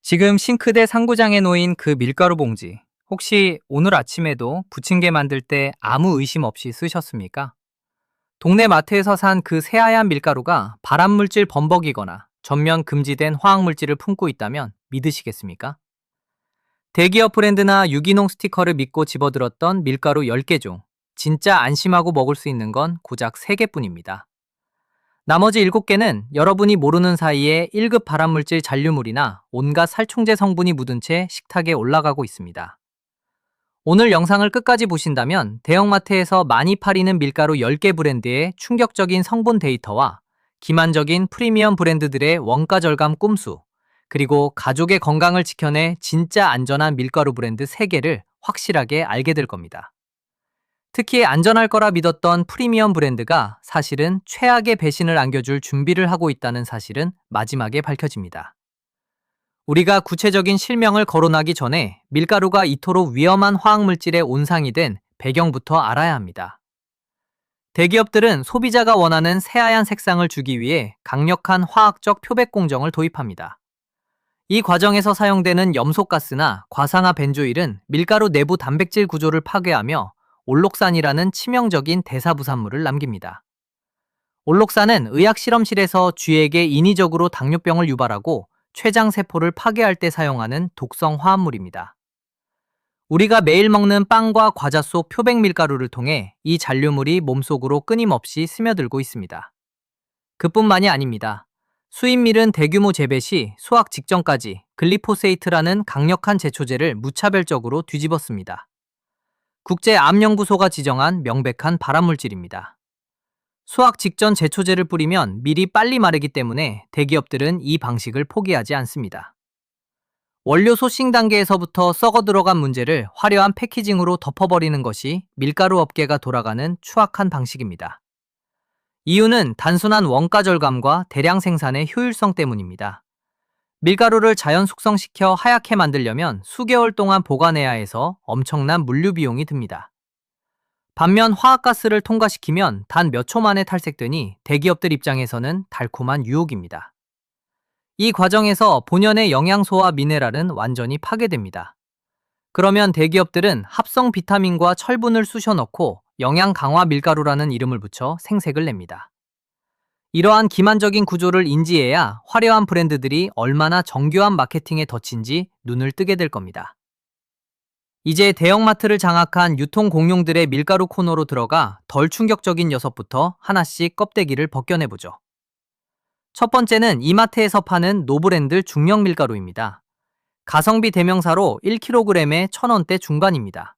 지금 싱크대 상부장에 놓인 그 밀가루 봉지, 혹시 오늘 아침에도 부침개 만들 때 아무 의심 없이 쓰셨습니까? 동네 마트에서 산 그 새하얀 밀가루가 발암물질 범벅이거나 전면 금지된 화학물질을 품고 있다면 믿으시겠습니까? 대기업 브랜드나 유기농 스티커를 믿고 집어들었던 밀가루 10개 중 진짜 안심하고 먹을 수 있는 건 고작 3개뿐입니다. 나머지 7개는 여러분이 모르는 사이에 1급 발암물질 잔류물이나 온갖 살충제 성분이 묻은 채 식탁에 올라가고 있습니다. 오늘 영상을 끝까지 보신다면 대형마트에서 많이 팔리는 밀가루 10개 브랜드의 충격적인 성분 데이터와 기만적인 프리미엄 브랜드들의 원가 절감 꼼수, 그리고 가족의 건강을 지켜내 진짜 안전한 밀가루 브랜드 3개를 확실하게 알게 될 겁니다. 특히 안전할 거라 믿었던 프리미엄 브랜드가 사실은 최악의 배신을 안겨줄 준비를 하고 있다는 사실은 마지막에 밝혀집니다. 우리가 구체적인 실명을 거론하기 전에 밀가루가 이토록 위험한 화학물질의 온상이 된 배경부터 알아야 합니다. 대기업들은 소비자가 원하는 새하얀 색상을 주기 위해 강력한 화학적 표백 공정을 도입합니다. 이 과정에서 사용되는 염소가스나 과산화 벤조일은 밀가루 내부 단백질 구조를 파괴하며 올록산이라는 치명적인 대사부산물을 남깁니다. 올록산은 의학 실험실에서 쥐에게 인위적으로 당뇨병을 유발하고 췌장세포를 파괴할 때 사용하는 독성 화합물입니다. 우리가 매일 먹는 빵과 과자 속 표백 밀가루를 통해 이 잔류물이 몸속으로 끊임없이 스며들고 있습니다. 그뿐만이 아닙니다. 수입밀은 대규모 재배 시 수확 직전까지 글리포세이트라는 강력한 제초제를 무차별적으로 뒤집었습니다. 국제암연구소가 지정한 명백한 발암물질입니다. 수확 직전 제초제를 뿌리면 밀이 빨리 마르기 때문에 대기업들은 이 방식을 포기하지 않습니다. 원료 소싱 단계에서부터 썩어 들어간 문제를 화려한 패키징으로 덮어버리는 것이 밀가루 업계가 돌아가는 추악한 방식입니다. 이유는 단순한 원가 절감과 대량 생산의 효율성 때문입니다. 밀가루를 자연 숙성시켜 하얗게 만들려면 수개월 동안 보관해야 해서 엄청난 물류 비용이 듭니다. 반면 화학가스를 통과시키면 단 몇 초 만에 탈색되니 대기업들 입장에서는 달콤한 유혹입니다. 이 과정에서 본연의 영양소와 미네랄은 완전히 파괴됩니다. 그러면 대기업들은 합성 비타민과 철분을 쑤셔 넣고 영양 강화 밀가루라는 이름을 붙여 생색을 냅니다. 이러한 기만적인 구조를 인지해야 화려한 브랜드들이 얼마나 정교한 마케팅에 덫인지 눈을 뜨게 될 겁니다. 이제 대형마트를 장악한 유통공룡들의 밀가루 코너로 들어가 덜 충격적인 녀석부터 하나씩 껍데기를 벗겨내보죠. 첫 번째는 이마트에서 파는 노브랜드 중력 밀가루입니다. 가성비 대명사로 1kg에 1,000원대 중반입니다.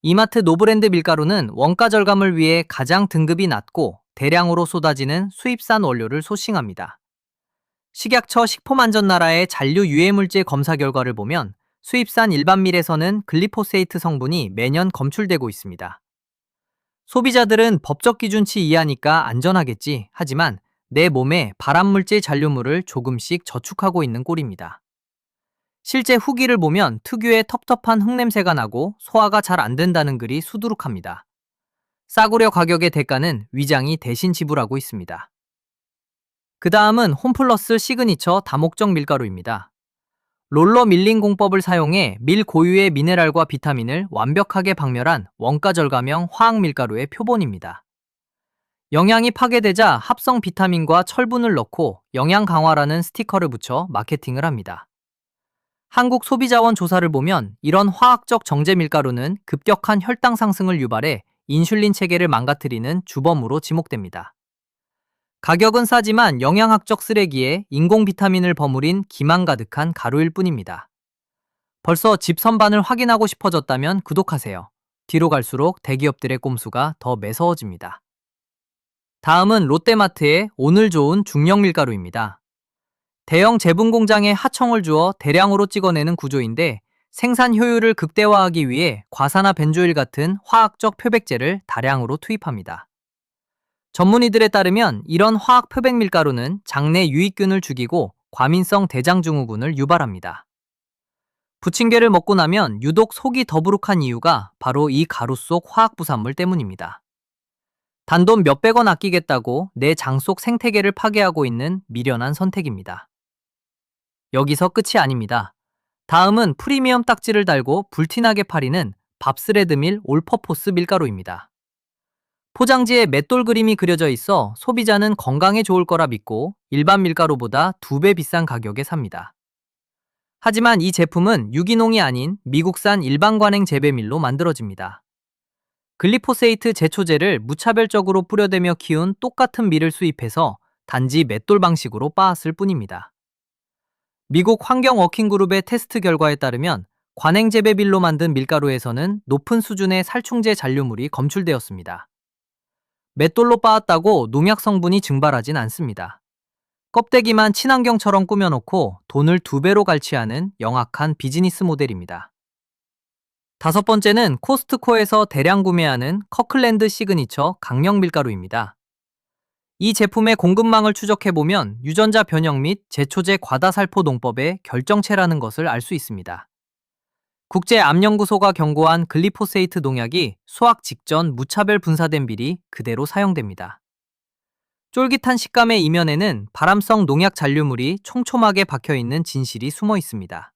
이마트 노브랜드 밀가루는 원가 절감을 위해 가장 등급이 낮고 대량으로 쏟아지는 수입산 원료를 소싱합니다. 식약처 식품안전나라의 잔류 유해물질 검사 결과를 보면 수입산 일반밀에서는 글리포세이트 성분이 매년 검출되고 있습니다. 소비자들은 법적 기준치 이하니까 안전하겠지 하지만 내 몸에 발암물질 잔류물을 조금씩 저축하고 있는 꼴입니다. 실제 후기를 보면 특유의 텁텁한 흙냄새가 나고 소화가 잘 안 된다는 글이 수두룩합니다. 싸구려 가격의 대가는 위장이 대신 지불하고 있습니다. 그 다음은 홈플러스 시그니처 다목적 밀가루입니다. 롤러 밀링 공법을 사용해 밀 고유의 미네랄과 비타민을 완벽하게 박멸한 원가 절감형 화학 밀가루의 표본입니다. 영양이 파괴되자 합성 비타민과 철분을 넣고 영양 강화라는 스티커를 붙여 마케팅을 합니다. 한국 소비자원 조사를 보면 이런 화학적 정제 밀가루는 급격한 혈당 상승을 유발해 인슐린 체계를 망가뜨리는 주범으로 지목됩니다. 가격은 싸지만 영양학적 쓰레기에 인공 비타민을 버무린 기만 가득한 가루일 뿐입니다. 벌써 집 선반을 확인하고 싶어졌다면 구독하세요. 뒤로 갈수록 대기업들의 꼼수가 더 매서워집니다. 다음은 롯데마트의 오늘 좋은 중력 밀가루입니다. 대형 제분 공장에 하청을 주어 대량으로 찍어내는 구조인데 생산 효율을 극대화하기 위해 과산화 벤조일 같은 화학적 표백제를 다량으로 투입합니다. 전문의들에 따르면 이런 화학 표백 밀가루는 장내 유익균을 죽이고 과민성 대장증후군을 유발합니다. 부침개를 먹고 나면 유독 속이 더부룩한 이유가 바로 이 가루 속 화학 부산물 때문입니다. 단돈 몇백 원 아끼겠다고 내 장 속 생태계를 파괴하고 있는 미련한 선택입니다. 여기서 끝이 아닙니다. 다음은 프리미엄 딱지를 달고 불티나게 팔리는 밥스레드밀 올퍼포스 밀가루입니다. 포장지에 맷돌 그림이 그려져 있어 소비자는 건강에 좋을 거라 믿고 일반 밀가루보다 2배 비싼 가격에 삽니다. 하지만 이 제품은 유기농이 아닌 미국산 일반 관행 재배밀로 만들어집니다. 글리포세이트 제초제를 무차별적으로 뿌려대며 키운 똑같은 밀을 수입해서 단지 맷돌 방식으로 빻았을 뿐입니다. 미국 환경 워킹그룹의 테스트 결과에 따르면 관행 재배밀로 만든 밀가루에서는 높은 수준의 살충제 잔류물이 검출되었습니다. 맷돌로 빻았다고 농약 성분이 증발하진 않습니다. 껍데기만 친환경처럼 꾸며놓고 돈을 2배로 갈취하는 영악한 비즈니스 모델입니다. 다섯 번째는 코스트코에서 대량 구매하는 커클랜드 시그니처 강력 밀가루입니다. 이 제품의 공급망을 추적해보면 유전자 변형 및 제초제 과다살포 농법의 결정체라는 것을 알 수 있습니다. 국제암연구소가 경고한 글리포세이트 농약이 수확 직전 무차별 분사된 밀이 그대로 사용됩니다. 쫄깃한 식감의 이면에는 발암성 농약 잔류물이 촘촘하게 박혀있는 진실이 숨어 있습니다.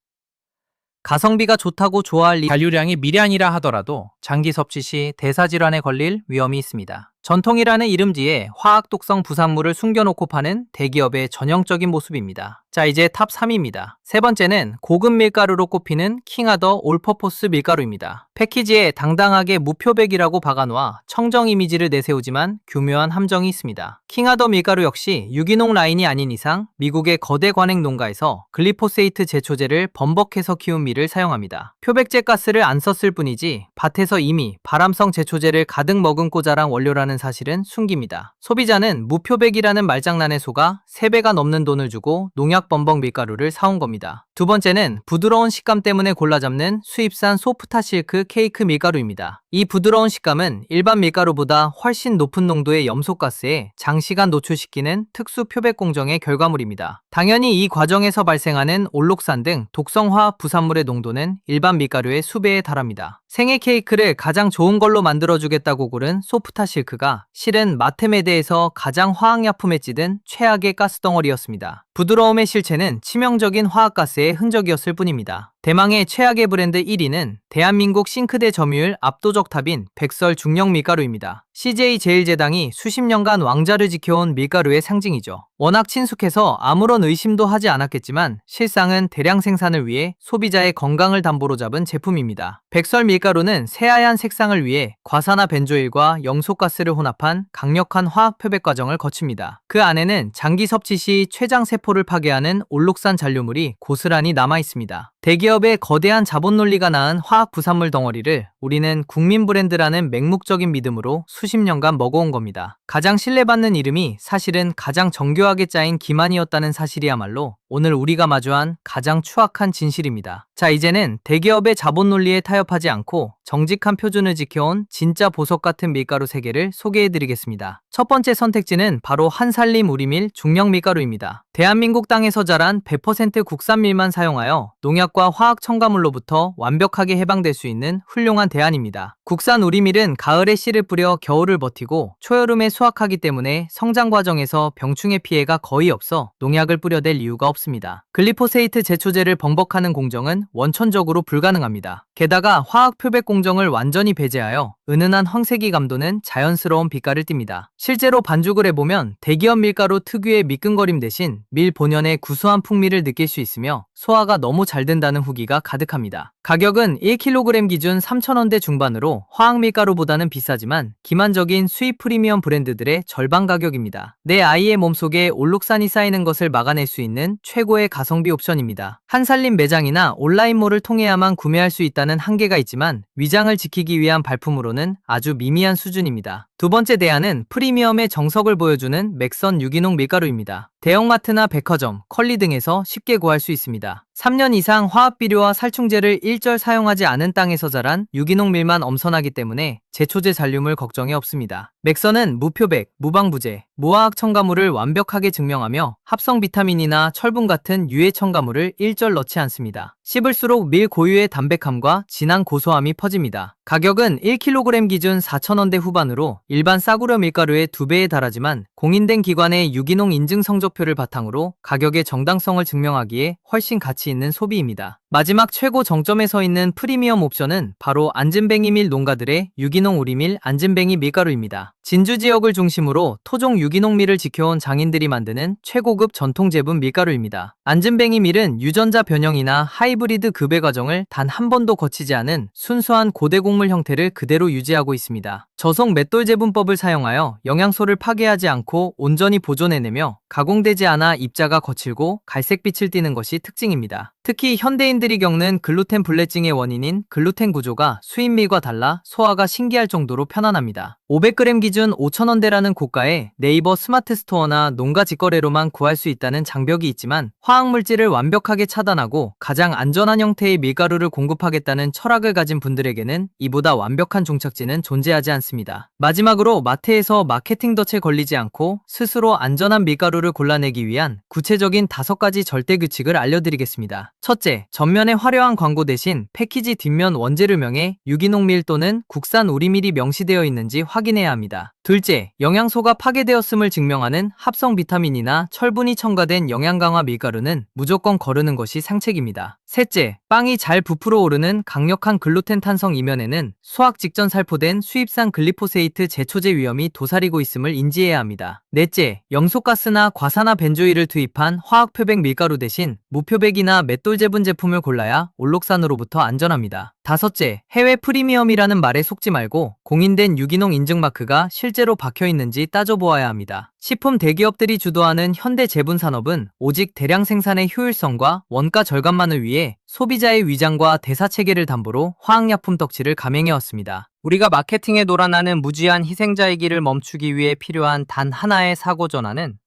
가성비가 좋다고 좋아할 잔류량이 미량이라 하더라도 장기 섭취 시 대사질환에 걸릴 위험이 있습니다. 전통이라는 이름 뒤에 화학 독성 부산물을 숨겨놓고 파는 대기업의 전형적인 모습입니다. 자, 이제 탑 3입니다. 세 번째는 고급 밀가루로 꼽히는 킹하더 올퍼포스 밀가루입니다. 패키지에 당당하게 무표백이라고 박아놓아 청정 이미지를 내세우지만 교묘한 함정이 있습니다. 킹하더 밀가루 역시 유기농 라인이 아닌 이상 미국의 거대 관행 농가에서 글리포세이트 제초제를 범벅해서 키운 밀을 사용합니다. 표백제 가스를 안 썼을 뿐이지 밭에서 이미 발암성 제초제를 가득 머금고 자란 원료라는 사실은 숨깁니다. 소비자는 무표백이라는 말장난에 속아 3배가 넘는 돈을 주고 농약 범벅 밀가루를 사온 겁니다. 두 번째는 부드러운 식감 때문에 골라잡는 수입산 소프타 실크 케이크 밀가루입니다. 이 부드러운 식감은 일반 밀가루보다 훨씬 높은 농도의 염소가스에 장시간 노출시키는 특수 표백 공정의 결과물입니다. 당연히 이 과정에서 발생하는 올록산 등 독성화학 부산물의 농도는 일반 밀가루의 수배에 달합니다. 생애 케이크를 가장 좋은 걸로 만들어주겠다고 고른 소프타 실크가 실은 마테메드에서 가장 화학약품에 찌든 최악의 가스덩어리였습니다. 부드러움의 실체는 치명적인 화학가스의 흔적이었을 뿐입니다. 대망의 최악의 브랜드 1위는 대한민국 싱크대 점유율 압도적 탑인 백설 중력 밀가루입니다. CJ제일제당이 수십 년간 왕좌를 지켜온 밀가루의 상징이죠. 워낙 친숙해서 아무런 의심도 하지 않았겠지만 실상은 대량 생산을 위해 소비자의 건강을 담보로 잡은 제품입니다. 백설 밀가루는 새하얀 색상을 위해 과산화 벤조일과 염소가스를 혼합한 강력한 화학 표백 과정을 거칩니다. 그 안에는 장기 섭취 시 췌장 세포를 파괴하는 올록산 잔류물이 고스란히 남아 있습니다. 대기업의 거대한 자본 논리가 낳은 화학 부산물 덩어리를 우리는 국민 브랜드라는 맹목적인 믿음으로 수십 년간 먹어온 겁니다. 가장 신뢰받는 이름이 사실은 가장 정교하게 짜인 기만이었다는 사실이야말로 오늘 우리가 마주한 가장 추악한 진실입니다. 자, 이제는 대기업의 자본 논리에 타협하지 않고 정직한 표준을 지켜온 진짜 보석 같은 밀가루 3개를 소개해드리겠습니다. 첫 번째 선택지는 바로 한살림 우리밀 중력 밀가루입니다. 대한민국 땅에서 자란 100% 국산 밀만 사용하여 농약과 화학 첨가물로부터 완벽하게 해방될 수 있는 훌륭한 대안입니다. 국산 우리밀은 가을에 씨를 뿌려 겨울을 버티고 초여름에 수확하기 때문에 성장 과정에서 병충해 피해가 거의 없어 농약을 뿌려댈 이유가 없습니다. 글리포세이트 제초제를 범벅하는 공정은 원천적으로 불가능합니다. 게다가 화학 표백 공정을 완전히 배제하여 은은한 황색이 감도는 자연스러운 빛깔을 띱니다. 실제로 반죽을 해보면 대기업 밀가루 특유의 미끈거림 대신 밀 본연의 구수한 풍미를 느낄 수 있으며 소화가 너무 잘 된다는 후기가 가득합니다. 가격은 1kg 기준 3,000원대 중반으로 화학 밀가루보다는 비싸지만 기만적인 수입 프리미엄 브랜드들의 절반 가격입니다. 내 아이의 몸속에 올록산이 쌓이는 것을 막아낼 수 있는 최고의 가성비 옵션입니다. 한살림 매장이나 온라인몰을 통해야만 구매할 수 있다는 한계가 있지만 위장을 지키기 위한 발품으로는 아주 미미한 수준입니다. 두 번째 대안은 프리미엄의 정석을 보여주는 맥선 유기농 밀가루입니다. 대형마트나 백화점, 컬리 등에서 쉽게 구할 수 있습니다. 3년 이상 화학비료와 살충제를 일절 사용하지 않은 땅에서 자란 유기농 밀만 엄선하기 때문에 제초제 잔류물 걱정이 없습니다. 맥선은 무표백, 무방부제, 무화학 첨가물을 완벽하게 증명하며 합성 비타민이나 철분 같은 유해 첨가물을 일절 넣지 않습니다. 씹을수록 밀 고유의 담백함과 진한 고소함이 퍼집니다. 가격은 1kg 기준 4,000원대 후반으로 일반 싸구려 밀가루의 2배에 달하지만 공인된 기관의 유기농 인증 성적표를 바탕으로 가격의 정당성을 증명하기에 훨씬 가치 있는 소비입니다. 마지막 최고 정점에 서 있는 프리미엄 옵션은 바로 안진뱅이 밀 농가들의 유기농 우리밀 안진뱅이 밀가루입니다. 진주 지역을 중심으로 토종 유기농 밀을 지켜온 장인들이 만드는 최고급 전통 제품 밀가루입니다. 안진뱅이 밀은 유전자 변형이나 하이브리드 급의 과정을 단 한 번도 거치지 않은 순수한 고대 곡물 형태를 그대로 유지하고 있습니다. 저속 맷돌 제분법을 사용하여 영양소를 파괴하지 않고 온전히 보존해내며 가공되지 않아 입자가 거칠고 갈색빛을 띠는 것이 특징입니다. 특히 현대인들이 겪는 글루텐 불내증의 원인인 글루텐 구조가 수입밀과 달라 소화가 신기할 정도로 편안합니다. 500g 기준 5,000원대라는 고가에 네이버 스마트 스토어나 농가 직거래로만 구할 수 있다는 장벽이 있지만 화학물질을 완벽하게 차단하고 가장 안전한 형태의 밀가루를 공급하겠다는 철학을 가진 분들에게는 이보다 완벽한 종착지는 존재하지 않습니다. 마지막으로 마트에서 마케팅 덫에 걸리지 않고 스스로 안전한 밀가루를 골라내기 위한 구체적인 5가지 절대 규칙을 알려드리겠습니다. 첫째, 전면에 화려한 광고 대신 패키지 뒷면 원재료 명에 유기농 밀 또는 국산 우리밀이 명시되어 있는지 확인해야 합니다. 둘째, 영양소가 파괴되었음을 증명하는 합성 비타민이나 철분이 첨가된 영양강화 밀가루는 무조건 거르는 것이 상책입니다. 셋째, 빵이 잘 부풀어 오르는 강력한 글루텐 탄성 이면에는 수확 직전 살포된 수입산 글리포세이트 제초제 위험이 도사리고 있음을 인지해야 합니다. 넷째, 염소가스나 과산화 벤조일을 투입한 화학 표백 밀가루 대신 무표백이나 맷돌 제분 제품을 골라야 올록산으로부터 안전합니다. 다섯째, 해외 프리미엄이라는 말에 속지 말고 공인된 유기농 인증 마크가 실제로 박혀 있는지 따져보아야 합니다. 식품 대기업들이 주도하는 현대 제분 산업은 오직 대량 생산의 효율성과 원가 절감만을 위해 소비자의 위장과 대사 체계를 담보로 화학약품 덕질을 감행해왔습니다. 우리가 마케팅에 놀아나는 무지한 희생자의 길을 멈추기 위해 필요한 단 하나의 사고 전환은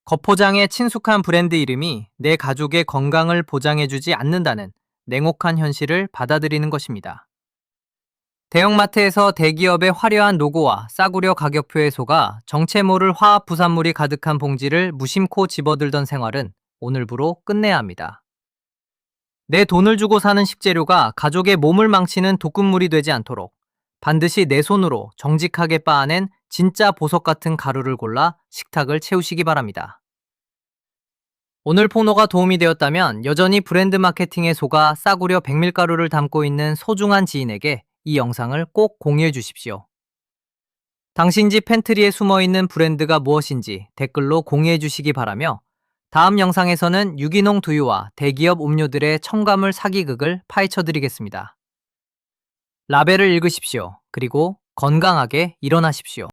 겉포장의 친숙한 브랜드 이름이 내 가족의 건강을 보장해주지 않는다는 냉혹한 현실을 받아들이는 것입니다. 대형마트에서 대기업의 화려한 로고와 싸구려 가격표에 속아 정체 모를 화학 부산물이 가득한 봉지를 무심코 집어들던 생활은 오늘부로 끝내야 합니다. 내 돈을 주고 사는 식재료가 가족의 몸을 망치는 독극물이 되지 않도록 반드시 내 손으로 정직하게 빻아낸 진짜 보석 같은 가루를 골라 식탁을 채우시기 바랍니다. 오늘 폭로가 도움이 되었다면 여전히 브랜드 마케팅에 속아 싸구려 백밀가루를 담고 있는 소중한 지인에게 이 영상을 꼭 공유해 주십시오. 당신 집 팬트리에 숨어있는 브랜드가 무엇인지 댓글로 공유해 주시기 바라며 다음 영상에서는 유기농 두유와 대기업 음료들의 첨가물 사기극을 파헤쳐 드리겠습니다. 라벨을 읽으십시오. 그리고 건강하게 일어나십시오.